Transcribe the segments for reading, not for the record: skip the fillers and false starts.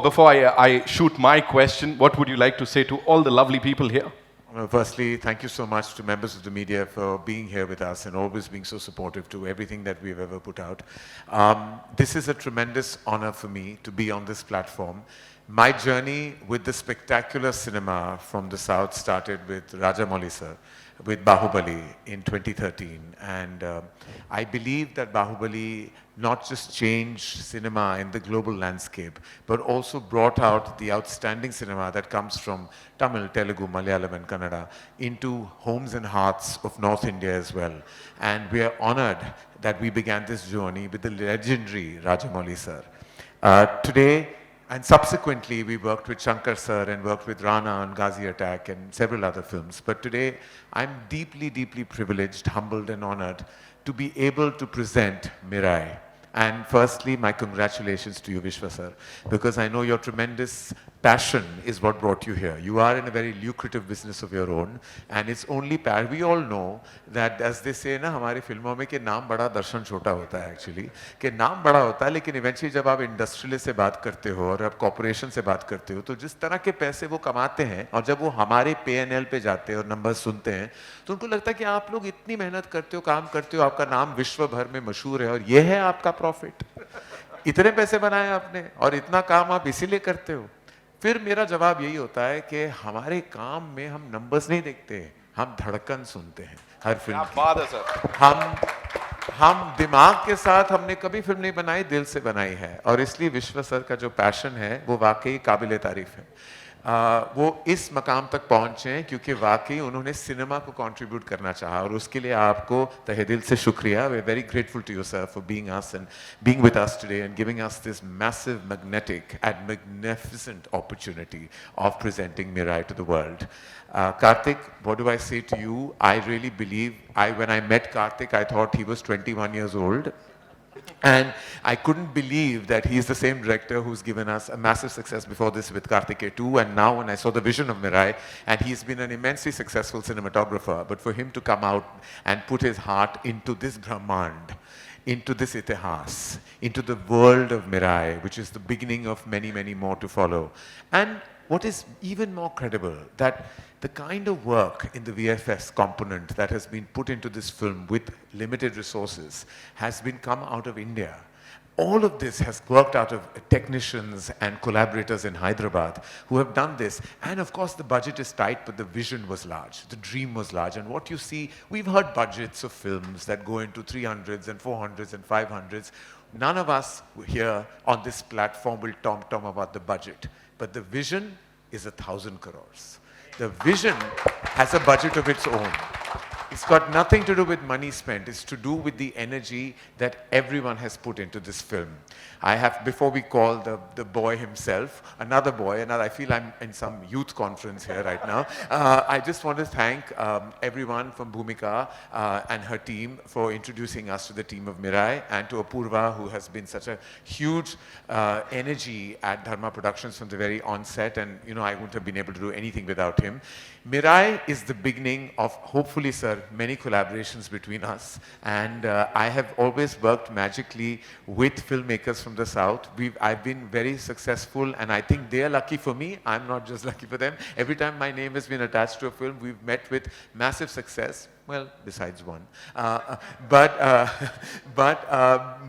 Before I shoot my question, what would you like to say to all the lovely people here? Well, firstly, thank you so much to members of the media for being here with us and always being so supportive to everything that we've ever put out. This is a tremendous honor for me to be on this platform. My journey with the spectacular cinema from the South started with Rajamouli sir, with Bahubali in 2013. And I believe that Bahubali not just changed cinema in the global landscape, but also brought out the outstanding cinema that comes from Tamil, Telugu, Malayalam and Kannada into homes and hearts of North India as well. And we are honored that we began this journey with the legendary Rajamouli sir. Today, and subsequently, we worked with Shankar sir and worked with Rana on Ghazi Attack and several other films. But today, I'm deeply, deeply privileged, humbled and honored to be able to present Mirai. And firstly, my congratulations to you, Vishwa sir, because I know your tremendous passion is what brought you here. You are in a very lucrative business of your own, and it's only passion. We all know that, as they say ना हमारी फिल्मों में कि नाम बड़ा दर्शन छोटा होता है actually, कि नाम बड़ा होता है लेकिन eventually जब आप इंडस्ट्रियल से बात करते हो और आप कॉर्पोरेशन से बात करते हो तो जिस तरह के पैसे वो कमाते हैं और जब वो हमारे P&L पे जाते हैं और नंबर सुनते हैं तो उनको लगता है कि आप लोग इतनी मेहनत करते हो, काम करते हो, आपका नाम विश्व भर में मशहूर है और ये है आपका प्रॉफिट, इतने पैसे बनाए आपने और इतना काम आप इसीलिए करते हो। फिर मेरा जवाब यही होता है कि हमारे काम में हम नंबर्स नहीं देखते, हम धड़कन सुनते हैं हर फिल्म की। बात है सर। हम दिमाग के साथ हमने कभी फिल्म नहीं बनाई, दिल से बनाई है और इसलिए विश्व सर का जो पैशन है वो वाकई काबिले तारीफ है। वो इस मकाम तक पहुंचे हैं क्योंकि वाकई उन्होंने सिनेमा को कंट्रीब्यूट करना चाहा और उसके लिए आपको तहे दिल से शुक्रिया। We are very grateful to you sir for being us and being with us today and giving us this massive magnetic and magnificent opportunity of presenting Mirai to the world. Karthik, what do I say to you? I really believe, when I met Karthik, I thought he was 21 years old. And I couldn't believe that he's the same director who's given us a massive success before this with Karthikeya 2. And now when I saw the vision of Mirai, and he's been an immensely successful cinematographer, but for him to come out and put his heart into this Brahmand, into this itihas, into the world of Mirai, which is the beginning of many, many more to follow. And what is even more credible, that the kind of work in the VFX component that has been put into this film with limited resources has been come out of India. All of this has worked out of technicians and collaborators in Hyderabad who have done this. And of course the budget is tight, but the vision was large, the dream was large. And what you see, we've heard budgets of films that go into 300s and 400s and 500s. None of us here on this platform will tom about the budget. But the vision is 1,000 crores. The vision has a budget of its own. It's got nothing to do with money spent. It's to do with the energy that everyone has put into this film. I have, before we call the boy himself, another boy, I feel I'm in some youth conference here right now. I just want to thank everyone from Bhumika and her team for introducing us to the team of Mirai, and to Apurva, who has been such a huge energy at Dharma Productions from the very onset, and you know, I wouldn't have been able to do anything without him. Mirai is the beginning of, hopefully sir, many collaborations between us, and I have always worked magically with filmmakers from the South. I've been very successful, and I think they're lucky for me. I'm not just lucky for them. Every time my name has been attached to a film, we've met with massive success. Well, besides one.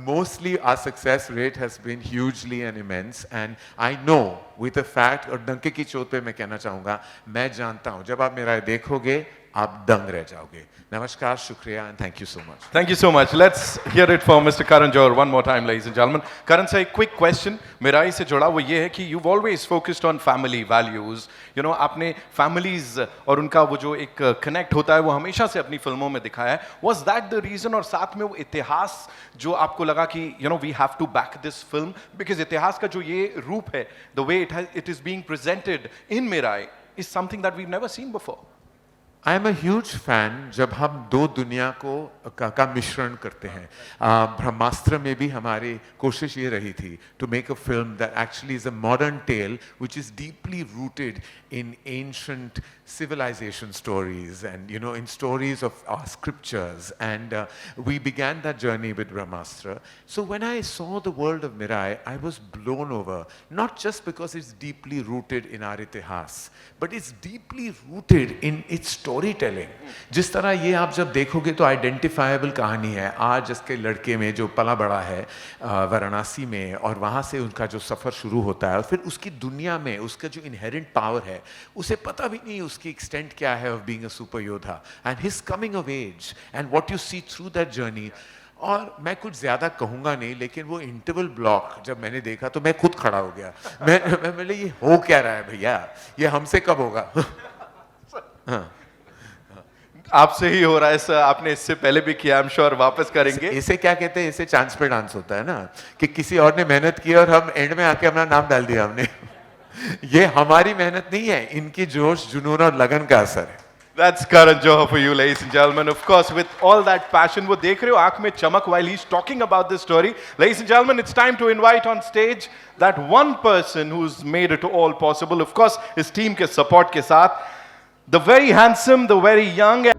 Mostly our success rate has been hugely and immense. And I know with the fact, और डंके की चोट पे मैं कहना चाहूँगा, मैं जानता हूँ, जब आप मेरा देखोगे, आप दंग रह जाओगे. Namaskar, shukriya, and thank you so much. Thank you so much. Let's hear it for Mr. Karan Johar one more time, ladies and gentlemen. Karan sir, a quick question. Mirai से जुड़ा वो ये है कि you've always focused on family values. You know, आपने families और उनका वो जो एक connect होता है वो हमेशा से अपनी फिल्मों में दिखाया है. Was that the reason, और साथ में वो इतिहास जो आपको लगा कि you know we have to back this film because इतिहास का जो ये रूप है, the way it is being presented in Mirai is something that we've never seen before. I am a huge fan जब हम दो दुनिया का मिश्रण करते हैं. ब्रह्मास्त्र में भी हमारी कोशिश ये रही थी to make a film that actually is a modern tale which is deeply rooted in ancient civilization stories and, you know, in stories of our scriptures. And we began that journey with Brahmastra. So when I saw the world of Mirai, I was blown over, not just because it's deeply rooted in our itihas, but it's deeply rooted in its storytelling. जिस तरह ये आप जब देखोगे तो identifiable कहानी है आज जिसके लड़के में जो पला बड़ा है वाराणसी में, और वहाँ से उनका जो सफ़र शुरू होता है और फिर उसकी दुनिया में उसका जो इनहेरेंट पावर है उसे पता भी नहीं उसकी एक्सटेंट क्या है ऑफ बीइंग अ सुपर योद्धा, and his coming of age and what you see through that journey. और मैं कुछ ज़्यादा कहूँगा नहीं, लेकिन वो इंटरवल ब्लॉक जब मैंने देखा तो मैं खुद खड़ा हो गया. मैं बोले ये हो क्या रहा है भैया, ये हमसे कब होगा. हाँ. आपसे ही हो रहा है सर, आपने इससे पहले भी किया, आई एम श्योर वापस करेंगे. इसे क्या कहते हैं, इसे चांस पे डांस होता है ना, कि किसी और ने मेहनत की और हम एंड में आके अपना नाम डाल दिया हमने. ये हमारी मेहनत नहीं है, इनकी जोश जुनून और लगन का असर है. That's Karan Johar for you, ladies and gentlemen. Of course, with all that passion, वो देख रहे हो आंख में चमक while he's talking about this story. Ladies and gentlemen, it's time to invite on stage that one person who's made it all possible. Of course, his team के support के साथ, the very handsome, the very young.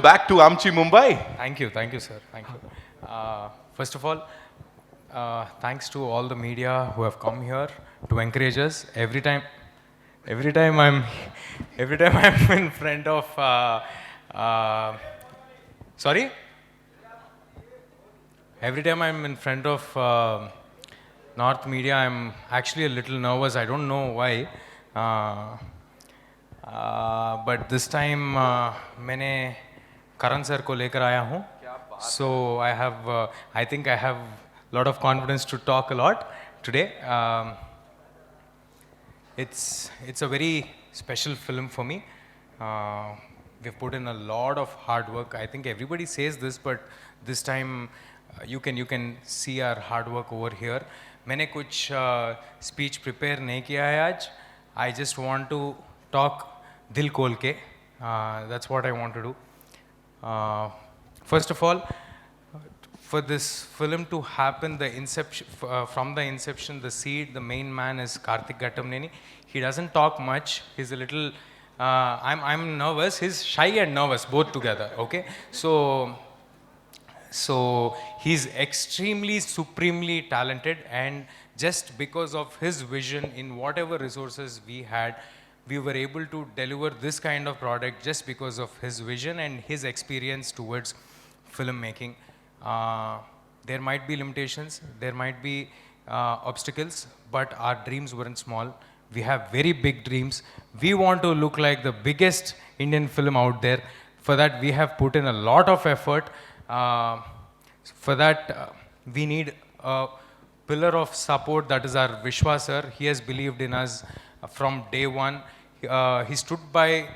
Back to Amchi, Mumbai. Thank you, sir. Thank you. First of all, thanks to all the media who have come here to encourage us. Every time I'm in front of, sorry. Every time I'm in front of North media, I'm actually a little nervous. I don't know why. But this time, मैंने Karan sir को लेकर आया हूँ. So I think I have a lot of confidence to talk a lot today. It's a very special film for me. We've put in a lot of hard work. I think everybody says this, but this time you can see our hard work over here. मैंने कुछ speech prepare नहीं किया है आज. I just want to talk दिल खोल के. That's what I want to do. First of all, for this film to happen, from the inception, the seed, the main man is Karthik Gattamneni. He doesn't talk much. He's a little. I'm nervous. He's shy and nervous both together. Okay, so he's extremely, supremely talented, and just because of his vision in whatever resources we had, we were able to deliver this kind of product just because of his vision and his experience towards filmmaking. There might be limitations, there might be obstacles, but our dreams weren't small. We have very big dreams. We want to look like the biggest Indian film out there. For that, we have put in a lot of effort. For that, we need a pillar of support, that is our Vishwa sir. He has believed in us from day one. He stood by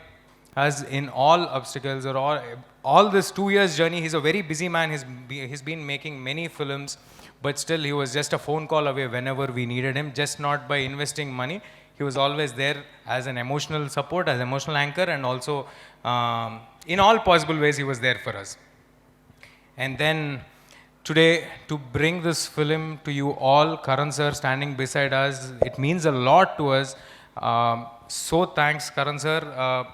us in all obstacles or all this 2 years journey. He's a very busy man. He's been making many films, but still he was just a phone call away whenever we needed him, just not by investing money. He was always there as an emotional support, as emotional anchor, and also in all possible ways he was there for us. And then today, to bring this film to you all, Karan sir standing beside us, it means a lot to us. So thanks, Karan sir.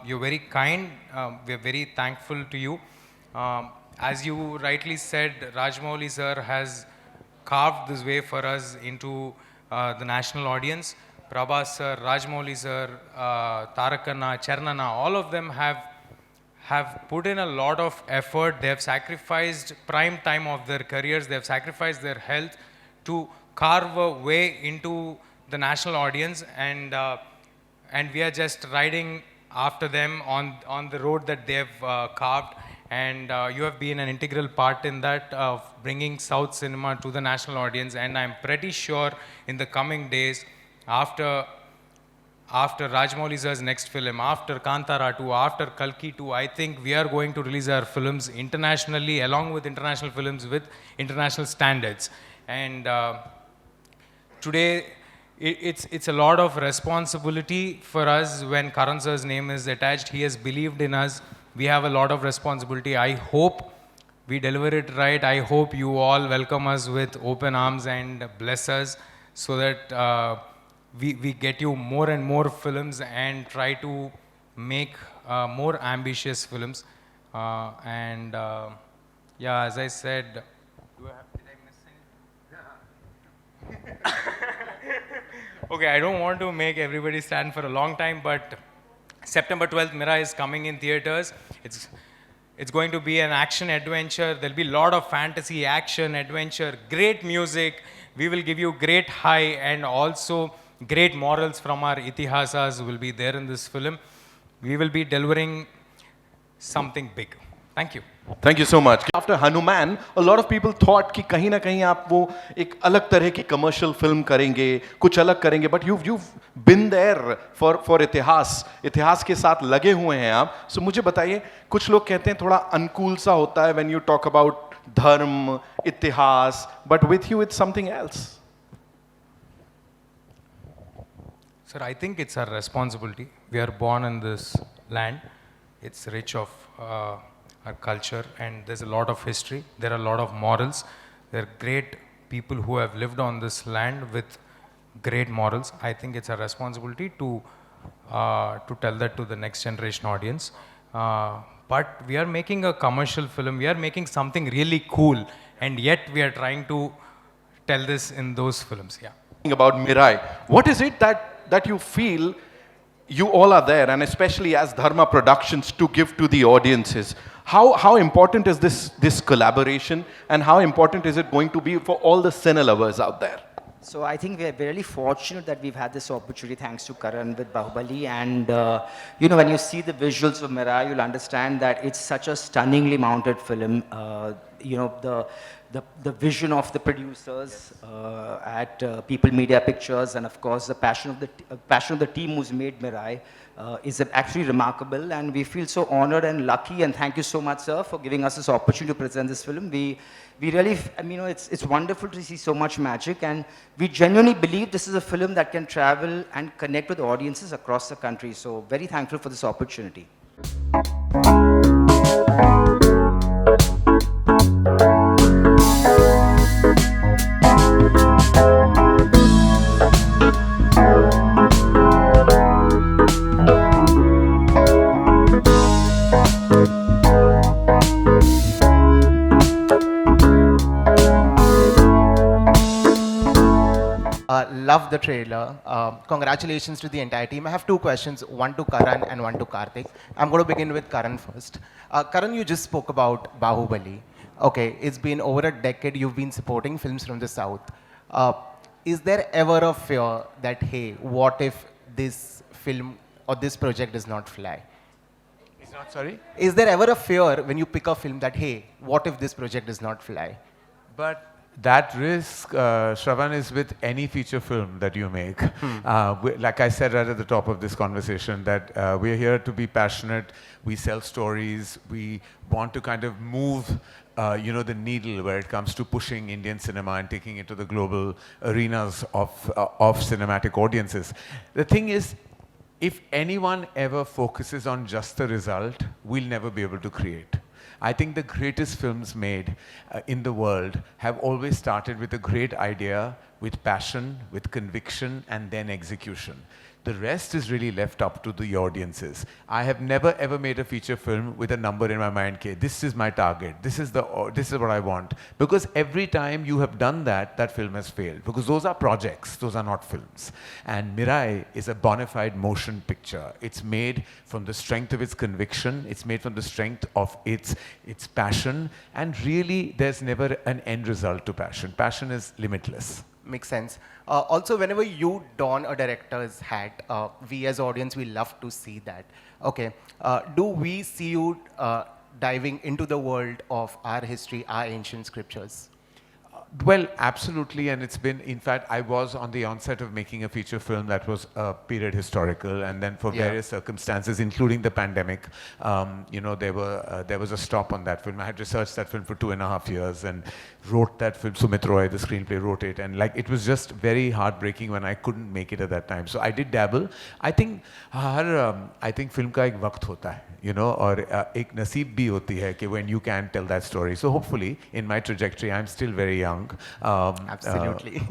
You're very kind. We're very thankful to you. As you rightly said, Rajmouli sir has carved this way for us into the national audience. Prabhas sir, Rajmouli sir, Tarakana, Chernana, all of them have put in a lot of effort. They have sacrificed prime time of their careers. They have sacrificed their health to carve a way into the national audience, and we are just riding after them on the road that they have carved. And you have been an integral part in that, of bringing South cinema to the national audience. And I'm pretty sure in the coming days, after Rajmouli sir's next film, after Kantara 2, after Kalki 2, I think we are going to release our films internationally, along with international films with international standards. And today, it's a lot of responsibility for us when Karan sir's name is attached. He has believed in us. We have a lot of responsibility. I hope we deliver it right. I hope you all welcome us with open arms and bless us so that we get you more and more films and try to make more ambitious films. Yeah, as I said, did I miss anything? Okay, I don't want to make everybody stand for a long time, but September 12th, Mirai is coming in theaters. It's going to be an action adventure. There'll be a lot of fantasy, action, adventure, great music. We will give you great high and also great morals from our itihasas will be there in this film. We will be delivering something big. Thank you. Thank you so much. After Hanuman, a lot of people thought कि कहीं ना कहीं आप वो एक अलग तरह की कमर्शियल फिल्म करेंगे, कुछ अलग करेंगे, but you've been there for इतिहास के साथ लगे हुए हैं आप. So मुझे बताइए, कुछ लोग कहते हैं थोड़ा अनकूल सा होता है when you talk about धर्म, इतिहास, but with you it's something else. Sir, I think it's our responsibility. We are born in this land. It's rich of our culture and there's a lot of history. There are a lot of morals. There are great people who have lived on this land with great morals. I think it's our responsibility to tell that to the next generation audience. But we are making a commercial film. We are making something really cool and yet we are trying to tell this in those films. Yeah. About Mirai, what is it that you feel you all are there, and especially as Dharma Productions, to give to the audiences? How important is this collaboration, and how important is it going to be for all the cine lovers out there? So I think we are really fortunate that we've had this opportunity thanks to Karan with Bahubali, and you know, when you see the visuals of Mirai, you'll understand that it's such a stunningly mounted film. You know, the vision of the producers at People Media Pictures, and of course the passion of the team who's made Mirai is actually remarkable, and we feel so honored and lucky, and thank you so much, sir, for giving us this opportunity to present this film. We really, I mean, you know, it's wonderful to see so much magic, and we genuinely believe this is a film that can travel and connect with audiences across the country. So very thankful for this opportunity. Love the trailer. Congratulations to the entire team. I have two questions, one to Karan and one to Karthik. I'm going to begin with Karan first. Karan, you just spoke about Bahubali. Okay, it's been over a decade you've been supporting films from the South. Is there ever a fear that, hey, what if this film or this project does not fly? It's not, sorry? Is there ever a fear when you pick a film that, hey, what if this project does not fly? But that risk, Shravan, is with any feature film that you make. Like I said right at the top of this conversation, that we're here to be passionate. We sell stories. We want to kind of move, you know, the needle where it comes to pushing Indian cinema and taking it to the global arenas of cinematic audiences. The thing is, if anyone ever focuses on just the result, we'll never be able to create. I think the greatest films made in the world have always started with a great idea, with passion, with conviction, and then execution. The rest is really left up to the audiences. I have never ever made a feature film with a number in my mind, okay, this is my target, this is what I want. Because every time you have done that, that film has failed. Because those are projects, those are not films. And Mirai is a bona fide motion picture. It's made from the strength of its conviction, it's made from the strength of its passion, and really there's never an end result to passion. Passion is limitless. Makes sense. Also, whenever you don a director's hat, we as audience, we love to see that. Okay, do we see you diving into the world of our history, our ancient scriptures? Well, absolutely, and it's been, in fact, I was on the onset of making a feature film that was period historical, and then for various circumstances, including the pandemic, there was a stop on that film. I had researched that film for 2.5 years and wrote that film. Sumit Roy, the screenplay, wrote it, and like it was just very heartbreaking when I couldn't make it at that time. So I did dabble. I think film का एक वक्त होता है, और एक नसीब भी होती है कि when you can tell that story. So hopefully, in my trajectory, I'm still very young. Absolutely.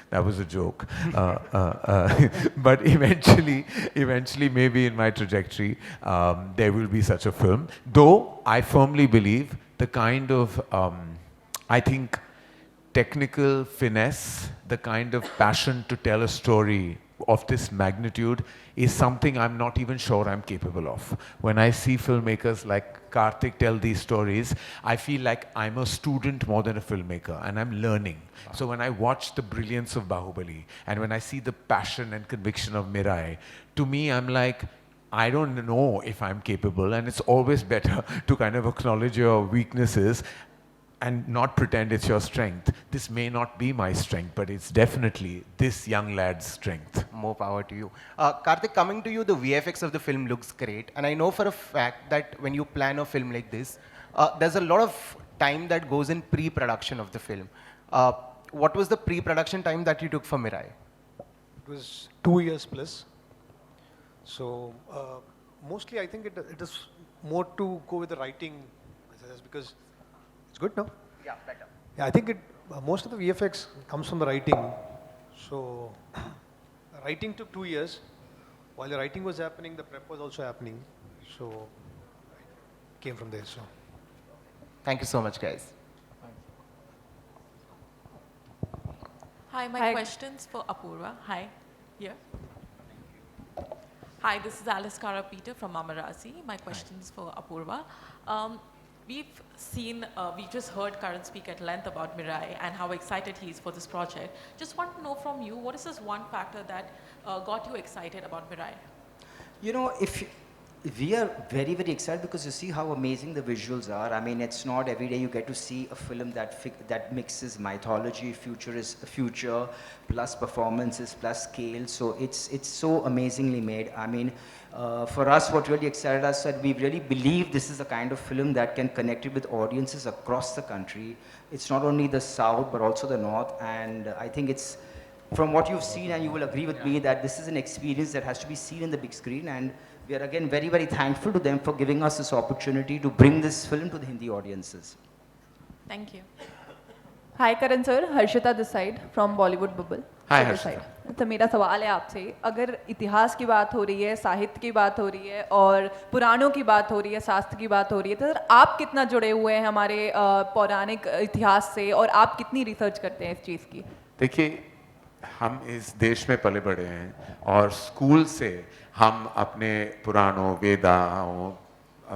That was a joke. But eventually, maybe in my trajectory, there will be such a film. Though I firmly believe the kind of, I think, technical finesse, the kind of passion to tell a story of this magnitude is something I'm not even sure I'm capable of. When I see filmmakers like Karthik tell these stories, I feel like I'm a student more than a filmmaker, and I'm learning. So when I watch the brilliance of Bahubali, and when I see the passion and conviction of Mirai, to me, I'm like, I don't know if I'm capable, and it's always better to kind of acknowledge your weaknesses and not pretend it's your strength. This may not be my strength, but it's definitely this young lad's strength. More power to you. Karthik, coming to you, the VFX of the film looks great. And I know for a fact that when you plan a film like this, there's a lot of time that goes in pre-production of the film. What was the pre-production time that you took for Mirai? It was 2 years plus. So mostly I think it is more to go with the writing, because it's good, no? Yeah, better. Yeah, I think most of the VFX comes from the writing. So writing took 2 years. While the writing was happening, the prep was also happening. So it came from there. So Thank you so much, guys. Hi, my question's for Apurva. Hi, here. Hi, this is Alice Cara Peter from Amarazi. My question's for Apurva. We've just heard Karan speak at length about Mirai and how excited he is for this project. Just want to know from you, what is this one factor that got you excited about Mirai? We are very, very excited because you see how amazing the visuals are. I mean, it's not every day you get to see a film that mixes mythology, future, plus performances, plus scale. So it's so amazingly made. I mean, for us, what really excited us that we really believe this is the kind of film that can connect it with audiences across the country. It's not only the South, but also the North. And I think it's, from what you've seen, and you will agree with me, that this is an experience that has to be seen in the big screen. And we are again very, very thankful to them for giving us this opportunity to bring this film to the Hindi audiences. Thank you. Hi Karan sir, Harshita this side from Bollywood Bubble. Hi, this Harshita. side. तो मेरा सवाल है आपसे, अगर इतिहास की बात हो रही है, साहित्य की बात हो रही है और पुराणों की बात हो रही है, शास्त्र की बात हो रही है, तो सर आप कितना जुड़े हुए हैं हमारे पौराणिक इतिहास से और आप कितनी रिसर्च करते हैं इस चीज़ की? देखिए, हम इस देश में पले बड़े हैं और स्कूल से हम अपने पुराणों, वेदाओं,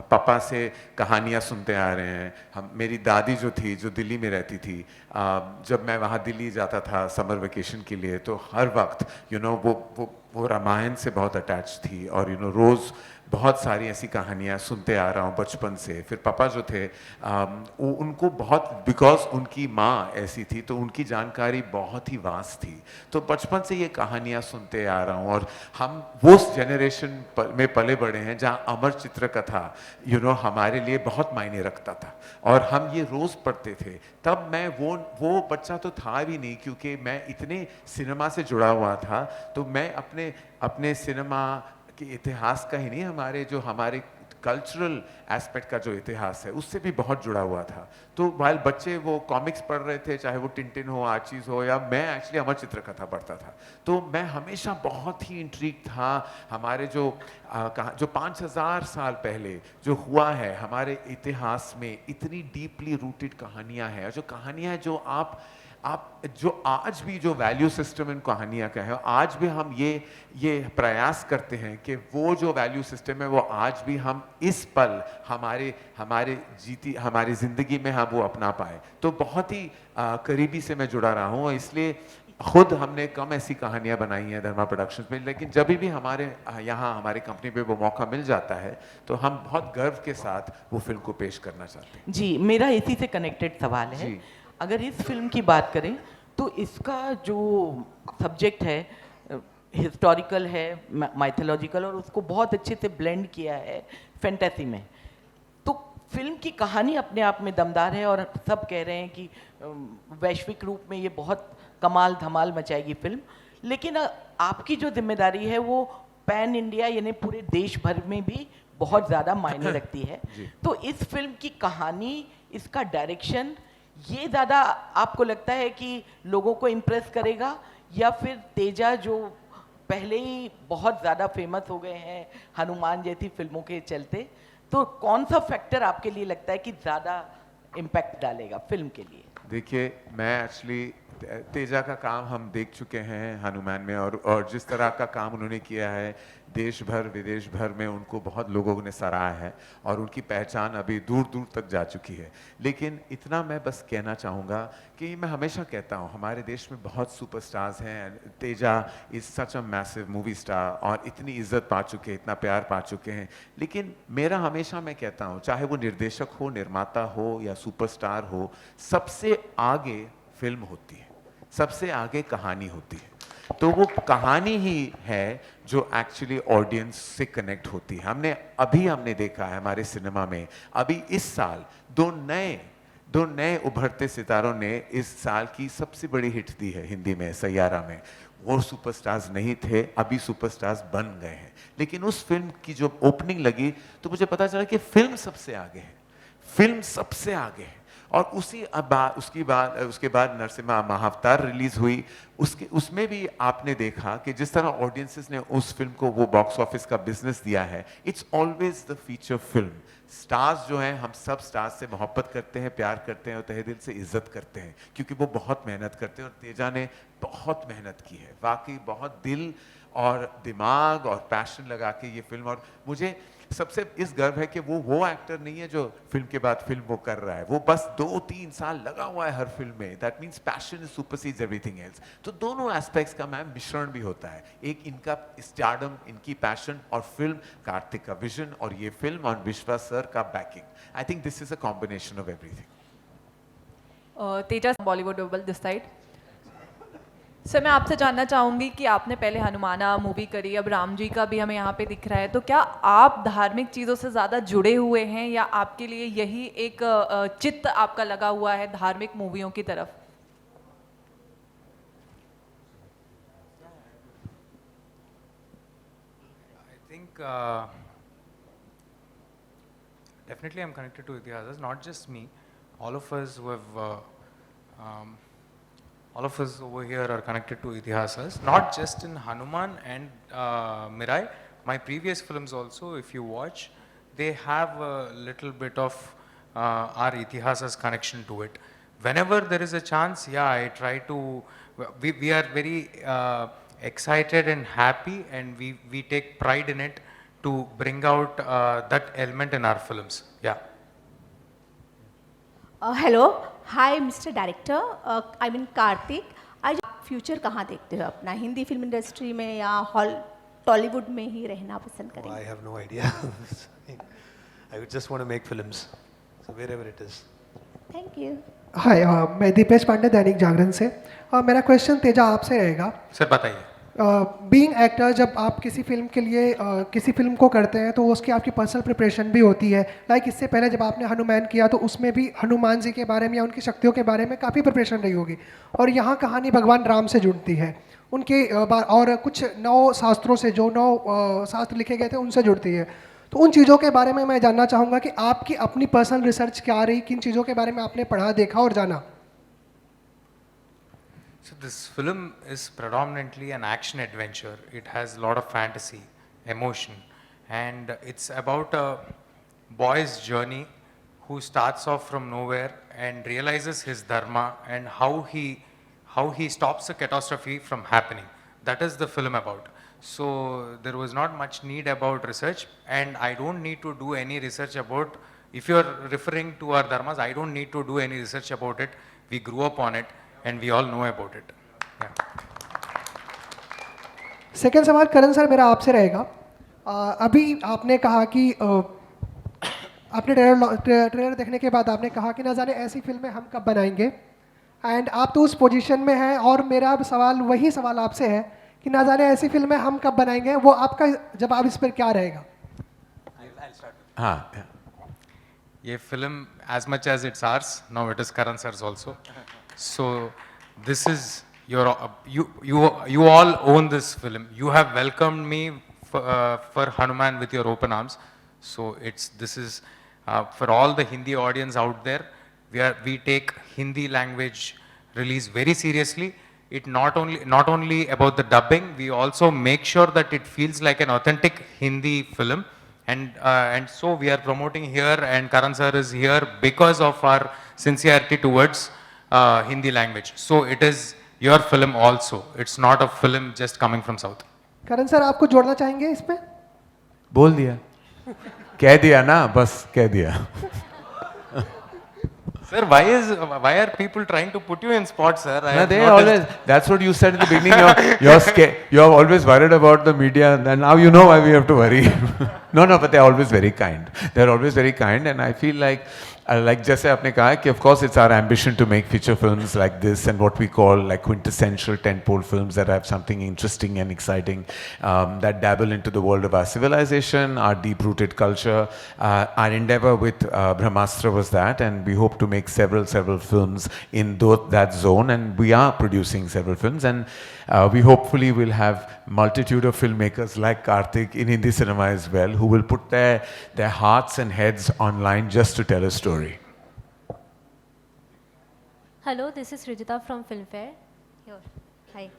पापा से कहानियाँ सुनते आ रहे हैं। मेरी दादी जो थी, जो दिल्ली में रहती थी, जब मैं वहाँ दिल्ली जाता था समर वेकेशन के लिए, तो हर वक्त वो रामायण से बहुत अटैच थी और रोज़ बहुत सारी ऐसी कहानियाँ सुनते आ रहा हूँ बचपन से। फिर पापा जो थे, उनको बहुत, बिकॉज उनकी माँ ऐसी थी तो उनकी जानकारी बहुत ही वास्ट थी, तो बचपन से ये कहानियाँ सुनते आ रहा हूँ। और हम वो जनरेशन में पले बड़े हैं जहाँ अमर चित्र कथा हमारे लिए बहुत मायने रखता था और हम ये रोज़ पढ़ते थे। तब मैं वो बच्चा तो था भी नहीं, क्योंकि मैं इतने सिनेमा से जुड़ा हुआ था, तो मैं अपने सिनेमा कि इतिहास का ही नहीं, हमारे कल्चरल एस्पेक्ट का जो इतिहास है उससे भी बहुत जुड़ा हुआ था। तो वाइल बच्चे वो कॉमिक्स पढ़ रहे थे, चाहे वो टिंटिन हो, आर्चीज हो, या मैं एक्चुअली अमर चित्रकथा पढ़ता था, तो मैं हमेशा बहुत ही इंट्रीग था। हमारे जो 5000 साल पहले जो हुआ है हमारे इतिहास में, इतनी डीपली रूटेड कहानियाँ हैं, जो कहानियाँ जो आप जो आज भी जो वैल्यू सिस्टम इन कहानियाँ का है, आज भी हम ये प्रयास करते हैं कि वो जो वैल्यू सिस्टम है वो आज भी हम इस पल हमारी ज़िंदगी में हम वो अपना पाए। तो बहुत ही करीबी से मैं जुड़ा रहा हूँ, इसलिए खुद हमने कम ऐसी कहानियाँ बनाई हैं धर्मा प्रोडक्शंस में, लेकिन जब भी हमारे यहाँ हमारी कंपनी पे वो मौका मिल जाता है तो हम बहुत गर्व के साथ वो फिल्म को पेश करना चाहते हैं। जी, मेरा इसी से कनेक्टेड सवाल है। अगर इस फिल्म की बात करें तो इसका जो सब्जेक्ट है हिस्टोरिकल है, माइथोलॉजिकल, और उसको बहुत अच्छे से ब्लेंड किया है फैंटेसी में। तो फिल्म की कहानी अपने आप में दमदार है और सब कह रहे हैं कि वैश्विक रूप में ये बहुत कमाल धमाल मचाएगी फिल्म। लेकिन आपकी जो जिम्मेदारी है वो पैन इंडिया यानी पूरे देश भर में भी बहुत ज़्यादा मायने रखती है। तो इस फिल्म की कहानी, इसका डायरेक्शन, ये ज़्यादा आपको लगता है कि लोगों को इम्प्रेस करेगा, या फिर तेजा जो पहले ही बहुत ज़्यादा फेमस हो गए हैं हनुमान जैसी फिल्मों के चलते, तो कौन सा फैक्टर आपके लिए लगता है कि ज़्यादा इम्पैक्ट डालेगा फिल्म के लिए? देखिए, मैं एक्चुअली तेजा का काम हम देख चुके हैं हनुमान में, और जिस तरह का काम उन्होंने किया है देश भर विदेश भर में उनको बहुत लोगों ने सराहा है और उनकी पहचान अभी दूर दूर तक जा चुकी है। लेकिन इतना मैं बस कहना चाहूँगा कि मैं हमेशा कहता हूँ हमारे देश में बहुत सुपरस्टार्स हैं। Teja is such a massive movie star और इतनी इज्जत पा चुके हैं, इतना प्यार पा चुके हैं। लेकिन मेरा हमेशा, मैं कहता हूँ, चाहे वो निर्देशक हो, निर्माता हो या सुपरस्टार हो, सबसे आगे फिल्म होती है, सबसे आगे कहानी होती है। तो वो कहानी ही है जो एक्चुअली ऑडियंस से कनेक्ट होती है। हमने देखा है हमारे सिनेमा में अभी इस साल दो नए उभरते सितारों ने इस साल की सबसे बड़ी हिट दी है हिंदी में, सैयारा में। वो सुपरस्टार्स नहीं थे, अभी सुपरस्टार्स बन गए हैं। लेकिन उस फिल्म की जो ओपनिंग लगी तो मुझे पता चला कि फिल्म सबसे आगे है, फिल्म सबसे आगे है। और उसके बाद नरसिम्हा महाअवतार रिलीज हुई, उसमें भी आपने देखा कि जिस तरह ऑडियंसेस ने उस फिल्म को वो बॉक्स ऑफिस का बिजनेस दिया है। It's always the feature film. Stars जो हैं, हम सब स्टार्स से मोहब्बत करते हैं, प्यार करते हैं और तहे दिल से इज्जत करते हैं, क्योंकि वो बहुत मेहनत करते हैं। और तेजा ने बहुत मेहनत की है, वाकई बहुत दिल और दिमाग और पैशन लगा के ये फिल्म। और मुझे सबसे इस गर्व है कि वो एक्टर नहीं है जो फिल्म के बाद फिल्म वो कर रहा है, वो बस 2-3 साल लगा हुआ है हर फिल्म में। That means passion supersedes everything else. तो दोनों एस्पेक्ट्स का मैम मिश्रण भी होता है, एक इनका स्टारडम, इनकी पैशन, और फिल्म कार्तिक का विजन, और ये फिल्म और विश्वास सर का banking. I think this is a combination of everything. Teja, Bollywood double this side. Sir, मैं आपसे जानना चाहूँगी कि आपने पहले हनुमाना मूवी करी, अब राम जी का भी हमें यहाँ पे दिख रहा है, तो क्या आप धार्मिक चीज़ों से ज़्यादा जुड़े हुए हैं, या आपके लिए यही एक चित्त आपका लगा हुआ है धार्मिक मूवियों की तरफ? I think definitely I'm connected to Itihasas, not just me. All of us who have all of us over here are connected to Itihasas, not just in Hanuman and Mirai. My previous films also, if you watch, they have a little bit of our Itihasas connection to it. Whenever there is a chance, yeah, I try to, we are very excited and happy, and we take pride in it to bring out that element in our films. Yeah. Hello, hi mister director, I mean Kartik. आज future कहाँ देखते हो अपना, Hindi film industry में या टॉलीवुड में ही रहना पसंद करेंगे? I have no idea. I would just want to make films, so wherever it is. Thank you. Hi, मैं दीपेश पांडे, दैनिक जागरण से। मेरा क्वेश्चन तेजा आपसे रहेगा। सर बताइए। बीइंग एक्टर, जब आप किसी फिल्म के लिए किसी फिल्म को करते हैं तो उसकी आपकी पर्सनल प्रिपरेशन भी होती है। लाइक इससे पहले जब आपने हनुमान किया तो उसमें भी हनुमान जी के बारे में या उनकी शक्तियों के बारे में काफ़ी प्रिपरेशन रही होगी, और यहाँ कहानी भगवान राम से जुड़ती है, उनके और कुछ 9 शास्त्रों से, जो 9 शास्त्र लिखे गए थे उनसे जुड़ती है। तो उन चीज़ों के बारे में मैं जानना चाहूँगा कि आपकी अपनी पर्सनल रिसर्च क्या रही, किन चीज़ों के बारे में आपने पढ़ा, देखा और जाना। So this film is predominantly an action adventure. It has a lot of fantasy, emotion, and it's about a boy's journey who starts off from nowhere and realizes his dharma and how he stops a catastrophe from happening. That is the film about. So there was not much need about research, and I don't need to do any research about, if you are referring to our dharmas, I don't need to do any research about it. We grew up on it and we all know about it. Yeah. Second सवाल करण sir मेरा आपसे रहेगा। अभी आपने कहा कि आपने trailer देखने के बाद आपने कहा कि ना जाने ऐसी फिल्में हम कब बनाएंगे। एंड आप तो उस पोजीशन में हैं, और मेरा अब सवाल वही सवाल आपसे है कि ना जाने ऐसी फिल्में हम कब बनाएंगे, वो आपका जवाब इस पर क्या रहेगा? हाँ, ये film, as much as it's ours, now it is Karan sir's also. So this is your you all own this film. You have welcomed me for Hanuman with your open arms. So this is for all the Hindi audience out there. We take Hindi language release very seriously. It not only about the dubbing, we also make sure that it feels like an authentic Hindi film. And so we are promoting here, and Karan sir is here because of our sincerity towards Hindi language. So it is your film also. It's not a film just coming from South. Karan sir, आपको जोड़ना चाहेंगे इस पे? बोल दिया, कह दिया ना, बस कह दिया. Sir, why are people trying to put you in spot, sir? No, they always, that's what you said in the beginning. You're scared. You're always worried about the media, and now you know why we have to worry. No, but they're always very kind. They're always very kind, and I feel like जैसे आपने कहा कि of course it's our ambition to make feature films like this and what we call like quintessential tentpole films that have something interesting and exciting, that dabble into the world of our civilization, our deep-rooted culture. Our endeavor with Brahmastra was that, and we hope to make several films in that zone, and we are producing several films, and we hopefully will have multitude of filmmakers like Karthik in Hindi cinema as well, who will put their hearts and heads online just to tell a story. Hello, this is Rijita from Filmfare. Here. Hi.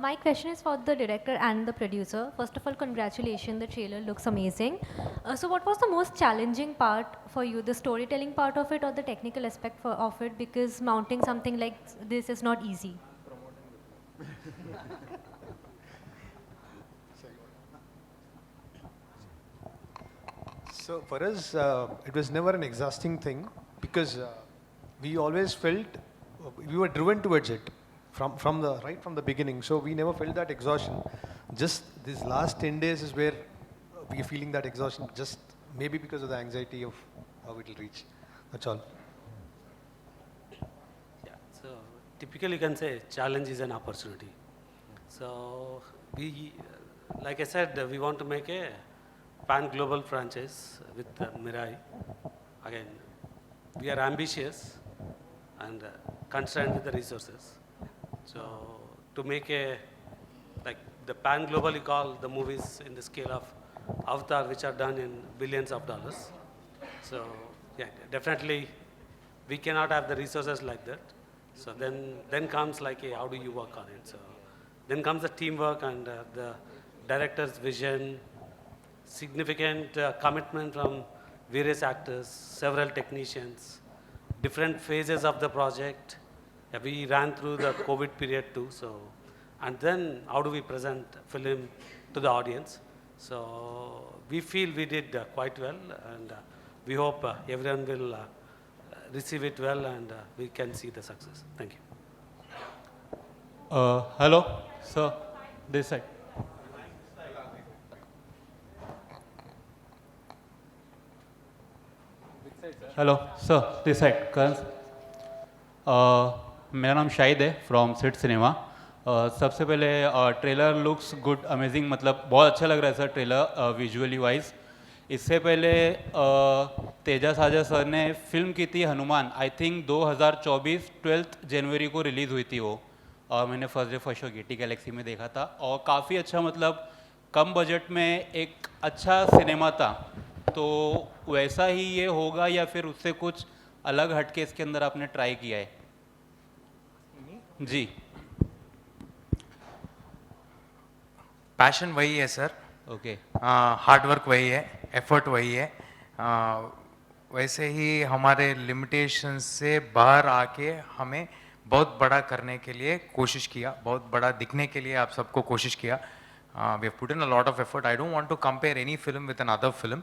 My question is for the director and the producer. First of all, congratulations, the trailer looks amazing. So what was the most challenging part for you, the storytelling part of it or the technical aspect of it? Because mounting something like this is not easy. So for us, it was never an exhausting thing because we always felt we were driven towards it from the beginning. So we never felt that exhaustion. Just this last 10 days is where we are feeling that exhaustion. Just maybe because of the anxiety of how it will reach. That's all. Yeah. So typically, you can say challenge is an opportunity. So we, like I said, we want to make a pan-global franchise with Mirai. Again, we are ambitious and constrained with the resources. So to make like the pan-global, you call the movies in the scale of Avatar, which are done in billions of dollars. So yeah, definitely we cannot have the resources like that. So then comes like how do you work on it? So then comes the teamwork and the director's vision, significant commitment from various actors, several technicians, different phases of the project. We ran through the COVID period too. So, and then how do we present film to the audience? So we feel we did quite well, and we hope everyone will receive it well, and we can see the success. Thank you. Hello, sir. This side. Hello sir, this side Karan. मेरा नाम शाहिद है from seat cinema. सबसे पहले trailer looks good, amazing, मतलब बहुत अच्छा लग रहा है सर ट्रेलर विजुअली वाइज. इससे पहले तेजा साजा सर ने फिल्म की थी हनुमान, आई थिंक 2024 12 जनवरी को रिलीज़ हुई थी वो. मैंने first day first show Getty Galaxy में देखा था और काफ़ी अच्छा, मतलब कम बजट में एक अच्छा सिनेमा था. तो वैसा ही ये होगा या फिर उससे कुछ अलग हटके इसके अंदर आपने ट्राई किया है? जी. पैशन वही है सर. ओके. हार्ड वर्क वही है, एफर्ट वही है. वैसे ही हमारे लिमिटेशन से बाहर आके हमें बहुत बड़ा करने के लिए कोशिश किया, बहुत बड़ा दिखने के लिए आप सबको कोशिश किया. We have put in a lot of effort. I don't want to compare any film with another film.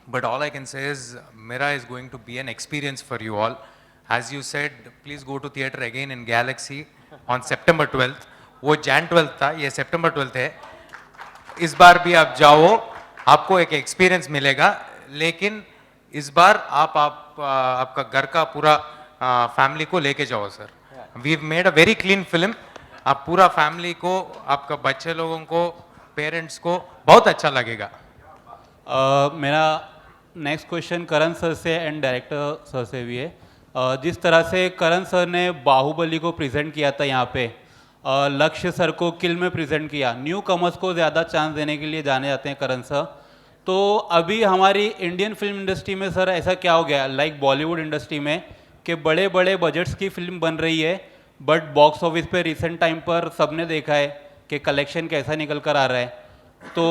But all I can say is Mirai is going to be an experience for you all. As you said, please go to theatre again in Galaxy on September 12th. वो Jan 12th था, ये September 12th है. इस बार भी आप जाओ, आपको एक एक्सपीरियंस मिलेगा. लेकिन इस बार आपका घर का पूरा फैमिली को लेके जाओ sir. We made a very clean film. आप पूरा फैमिली को, आपका बच्चे लोगों को, पेरेंट्स को बहुत अच्छा लगेगा. मेरा नेक्स्ट क्वेश्चन करण सर से एंड डायरेक्टर सर से भी है. जिस तरह से करण सर ने बाहुबली को प्रेजेंट किया था यहाँ पे, लक्ष्य सर को किल में प्रेजेंट किया, न्यू कमर्स को ज़्यादा चांस देने के लिए जाने जाते हैं करण सर. तो अभी हमारी इंडियन फिल्म इंडस्ट्री में सर ऐसा क्या हो गया, लाइक बॉलीवुड इंडस्ट्री में, कि बड़े बड़े बजट्स की फिल्म बन रही है बट बॉक्स ऑफिस पे रिसेंट टाइम पर सबने देखा है कि कलेक्शन कैसा निकल कर आ रहा है. तो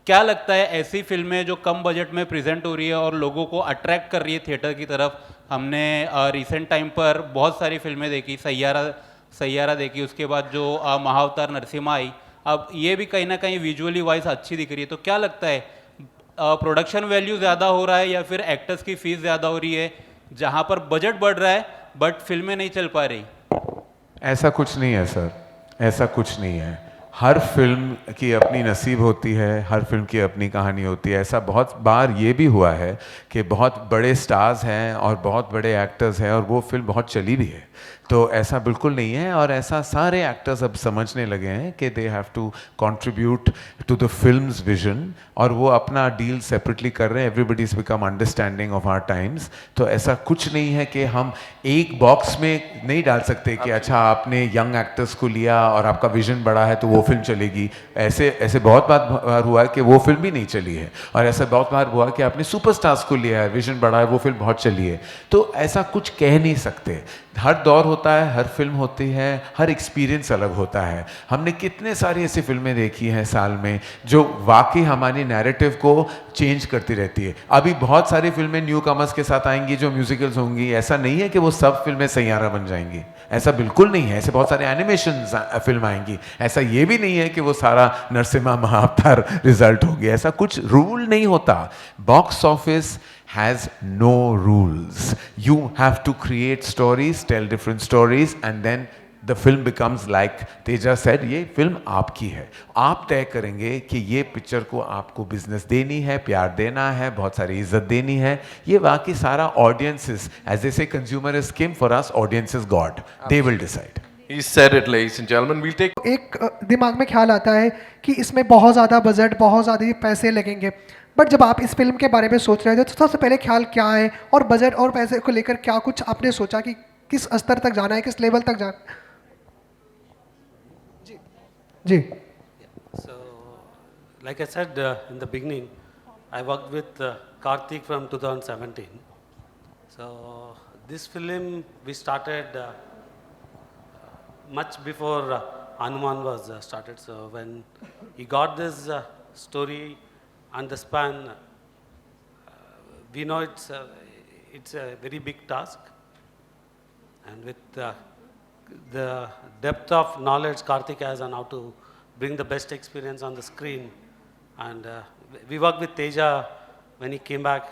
क्या लगता है ऐसी फिल्में जो कम बजट में प्रेजेंट हो रही है और लोगों को अट्रैक्ट कर रही है थिएटर की तरफ? हमने रिसेंट टाइम पर बहुत सारी फिल्में देखी, सैयारा देखी, उसके बाद जो महाअवतार नरसिम्हा आई, अब ये भी कहीं ना कहीं विजुअली वाइज अच्छी दिख रही है. तो क्या लगता है प्रोडक्शन वैल्यू ज़्यादा हो रहा है या फिर एक्टर्स की फीस ज़्यादा हो रही है, जहाँ पर बजट बढ़ रहा है बट फिल्में नहीं चल पा रही? ऐसा कुछ नहीं है सर, ऐसा कुछ नहीं है. हर फिल्म की अपनी नसीब होती है, हर फिल्म की अपनी कहानी होती है. ऐसा बहुत बार ये भी हुआ है कि बहुत बड़े स्टार्स हैं और बहुत बड़े एक्टर्स हैं और वो फिल्म बहुत चली भी है. तो ऐसा बिल्कुल नहीं है, और ऐसा सारे एक्टर्स अब समझने लगे हैं कि they have to contribute to the film's vision, और वो अपना डील सेपरेटली कर रहे हैं. Everybody is become understanding of our times. तो ऐसा कुछ नहीं है कि हम एक बॉक्स में नहीं डाल सकते कि अच्छा आपने यंग एक्टर्स को लिया और आपका विजन बड़ा है तो वो फिल्म चलेगी. ऐसे ऐसे बहुत बार हुआ है कि वो फिल्म भी नहीं चली है, और ऐसा बहुत बार हुआ कि आपने सुपरस्टार्स को लिया है, विजन बड़ा है, वो फिल्म बहुत चली है. तो ऐसा कुछ कह नहीं सकते. हर दौर होता है, हर फिल्म होती है, हर एक्सपीरियंस अलग होता है. हमने कितने सारी ऐसी फिल्में देखी हैं साल में जो वाकई हमारी नैरेटिव को चेंज करती रहती है. अभी बहुत सारी फिल्में न्यू कमर्स के साथ आएंगी जो म्यूजिकल्स होंगी. ऐसा नहीं है कि वो सब फिल्में सैयारा बन जाएंगी, ऐसा बिल्कुल नहीं है. ऐसे बहुत सारे एनिमेशन फिल्म आएंगी. ऐसा ये भी नहीं है कि वो सारा नरसिम्हा महाअवतार रिजल्ट होगी. ऐसा कुछ रूल नहीं होता. Box office has no rules. You have to create stories, tell different stories, and then the film becomes like Teja said, ये फिल्म आपकी है. आप तय करेंगे कि ये पिक्चर को आपको बिजनेस देनी है, प्यार देना है, बहुत सारी इज्जत देनी है. ये बाकी सारा audiences, as they say, consumer is king. For us, audience is God. They will decide. He said it, ladies and gentlemen. We'll take. एक दिमाग में ख्याल आता है कि इसमें बहुत ज़्यादा बजट, बहुत ज़्यादा पैसे लगेंगे, बट जब आप इस फिल्म के बारे में सोच रहे थे तो सबसे पहले ख्याल क्या है, और बजट और पैसे को लेकर क्या कुछ आपने सोचा कि किस स्तर तक जाना है, किस लेवल तक जाना? जी. So, like I said in the beginning, I worked with Karthik from 2017. So, this film we started much before Hanuman was started. So, when he got this story and the span, we know it's a very big task, and with the depth of knowledge Karthik has on how to bring the best experience on the screen, and we worked with Teja when he came back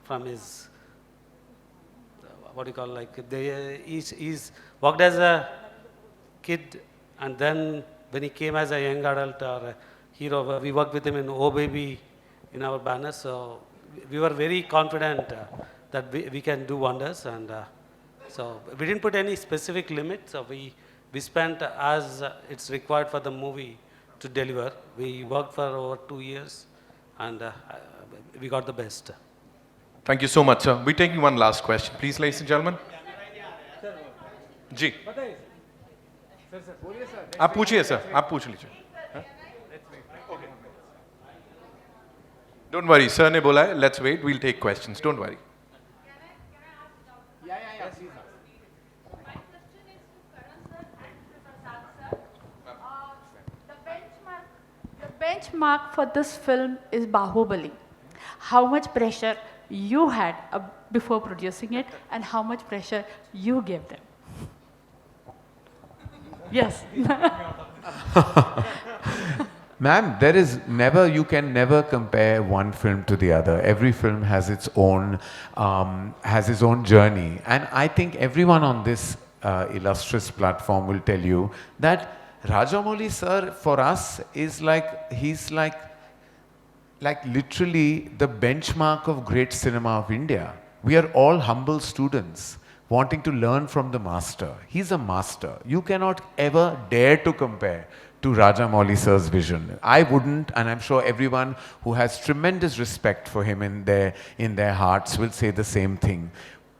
from his what do you call, like he's worked as a kid, and then when he came as a young adult or a hero, we worked with him in Oh Baby in our banner. So we were very confident that we can do wonders, and so we didn't put any specific limit. So we spent as it's required for the movie to deliver. We worked for over 2 years, and we got the best. Thank you so much, sir. We're taking one last question, please, ladies and gentlemen. जी, आप पूछिए sir, आप पूछ लीजिए. Don't worry, sir ने बोला है, let's wait, we'll take questions, don't worry. The benchmark for this film is Bahubali. How much pressure you had before producing it, and how much pressure you gave them? Yes. Ma'am, you can never compare one film to the other. Every film has its own journey. And I think everyone on this illustrious platform will tell you that Rajamouli sir, for us, he's like literally the benchmark of great cinema of India. We are all humble students. wanting to learn from the master. He's a master. You cannot ever dare to compare to Rajamouli sir's vision. I wouldn't, and I'm sure everyone who has tremendous respect for him in their hearts will say the same thing.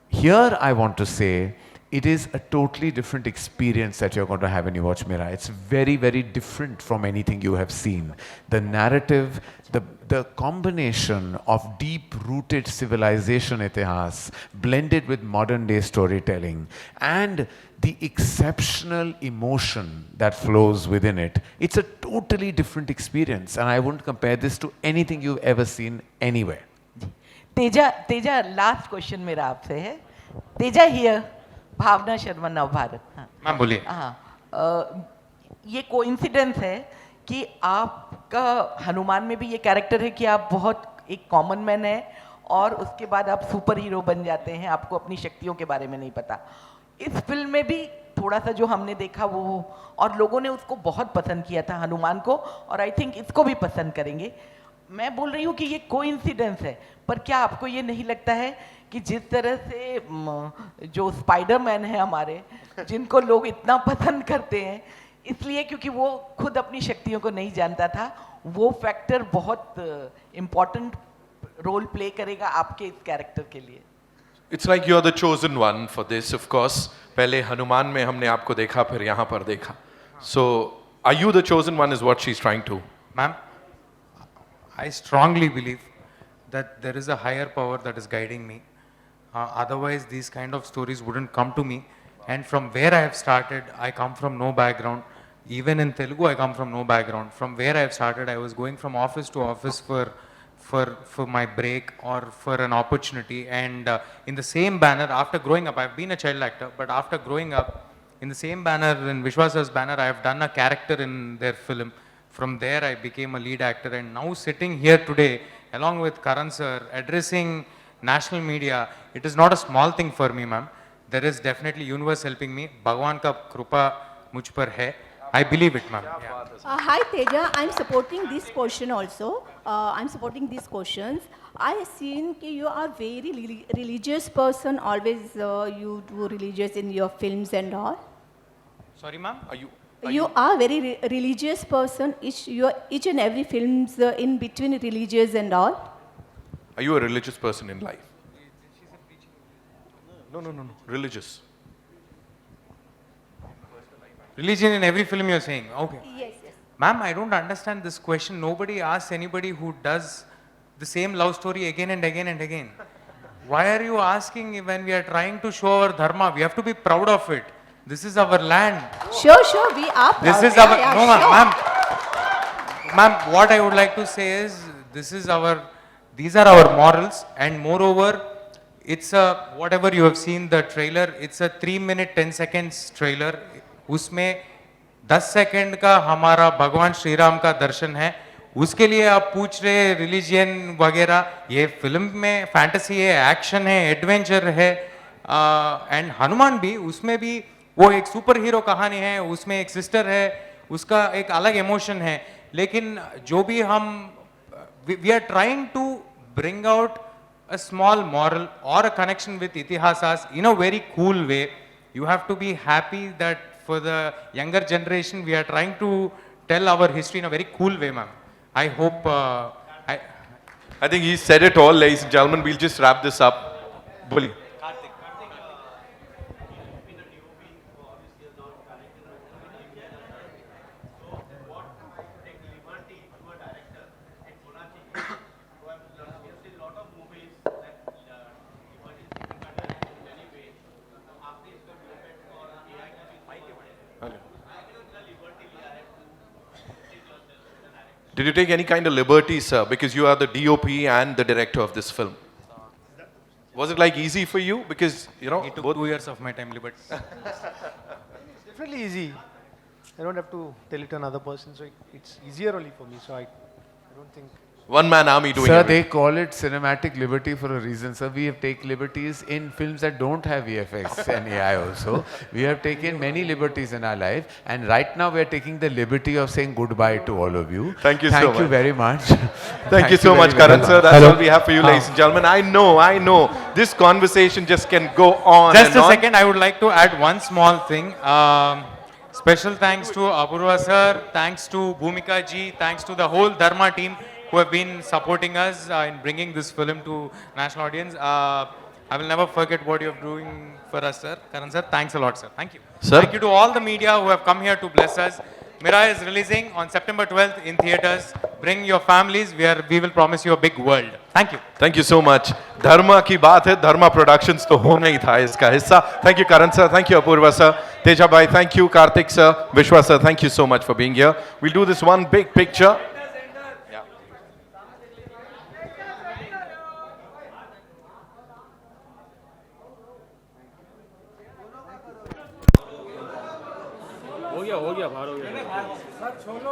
Here I want to say, it is a totally different experience that you're going to have when you watch Mirai. It's very, very different from anything you have seen. The narrative, the combination of deep-rooted civilization itihas blended with modern-day storytelling and the exceptional emotion that flows within it. It's a totally different experience, and I wouldn't compare this to anything you've ever seen anywhere. Teja last question मेरा आपसे है. Teja here, भावना शर्मा नव Bharat. Ma'am बोलिए. हाँ, ये coincidence है कि आपका हनुमान में भी ये कैरेक्टर है कि आप बहुत एक कॉमन मैन है और उसके बाद आप सुपर हीरो बन जाते हैं, आपको अपनी शक्तियों के बारे में नहीं पता. इस फिल्म में भी थोड़ा सा जो हमने देखा वो, और लोगों ने उसको बहुत पसंद किया था हनुमान को, और आई थिंक इसको भी पसंद करेंगे. मैं बोल रही हूँ कि ये कोइंसिडेंस है, पर क्या आपको ये नहीं लगता है कि जिस तरह से जो स्पाइडरमैन है हमारे, जिनको लोग इतना पसंद करते हैं, इसलिए क्योंकि वो खुद अपनी शक्तियों को नहीं जानता था, वो फैक्टर बहुत इम्पोर्टेंट रोल प्ले करेगा आपके इस कैरेक्टर के लिए. It's like you're the chosen one for this, of course. पहले हनुमान में हमने आपको देखा, फिर यहाँ पर देखा. So, are you the chosen one is what she's trying to? Ma'am, I strongly believe that there is a higher power that is guiding me. Otherwise, these kind of stories wouldn't come to me. And from where I have started, I come from no background. Even in Telugu, I come from no background. From where I have started, I was going from office to office for my break or for an opportunity. And in the same banner, after growing up, I've been a child actor, but after growing up, in the same banner, in Vishwasa's banner, I have done a character in their film. From there, I became a lead actor, and now sitting here today, along with Karan sir, addressing national media, it is not a small thing for me, ma'am. There is definitely universe helping me. Bhagwan ka krupa mujh par hai. I believe it, ma'am. Yeah. Hi Teja, I'm supporting this question also. I'm supporting these questions. I have seen that you are very religious person. Always you do religious in your films and all. Sorry, ma'am. You are very religious person. Each and every films in between religious and all. Are you a religious person in life? No. Religious. Religion in every film you're saying. Okay. Yes. Ma'am, I don't understand this question. Nobody asks anybody who does the same love story again and again and again. Why are you asking when we are trying to show our dharma? We have to be proud of it. This is our land. Sure, we are proud. This is our, no ma'am. Ma'am, what I would like to say is, these are our morals, and moreover, it's a, whatever you have seen the trailer, it's a 3-minute 10 seconds trailer. उसमें 10 second का हमारा भगवान श्री राम का दर्शन है. उसके लिए आप पूछ रहे रिलीजियन वगैरह, ये फिल्म में फैंटेसी है, एक्शन है, एडवेंचर है, एंड हनुमान भी, उसमें भी वो एक सुपर हीरो कहानी है, उसमें एक सिस्टर है, उसका एक अलग इमोशन है. लेकिन जो भी हम we are trying to bring out a small moral or a connection with itihasas in a very cool way. You have to be happy that for the younger generation we are trying to tell our history in a very cool way, ma'am. I hope I think he said it all, ladies and gentlemen. We'll just wrap this up. Boli. Did you take any kind of liberty, sir? Because you are the DOP and the director of this film. Was it like easy for you? Because, you know, it took 2 years of my time, liberty. It's definitely easy. I don't have to tell it to another person, so it's easier only for me. So I don't think One man army doing Sir, everything. they call it cinematic liberty for a reason. Sir, we have taken liberties in films that don't have VFX and AI also. We have taken many liberties in our life, and right now we are taking the liberty of saying goodbye to all of you. Thank you so Thank you much. very much. Thank you so very, much, very Karan much. sir. That's all we have for you, ladies and gentlemen. I know. This conversation just can go on Just and a on. second, I would like to add one small thing. Special thanks to Apurva sir, thanks to Bhumika ji, thanks to the whole Dharma team who have been supporting us in bringing this film to national audience. I will never forget what you're doing for us, sir. Karan sir, thanks a lot, sir. Thank you. Sir. Thank you to all the media who have come here to bless us. Mirai is releasing on September 12th in theaters. Bring your families, we will promise you a big world. Thank you. Thank you so much. Dharma की बात है, Dharma Productions तो होना ही था इसका हिस्सा. Thank you, Karan sir. Thank you, Apurva sir. Teja bhai, thank you. Karthik sir, Vishwa sir, thank you so much for being here. We'll do this one big picture. हो गया बाहर हो गया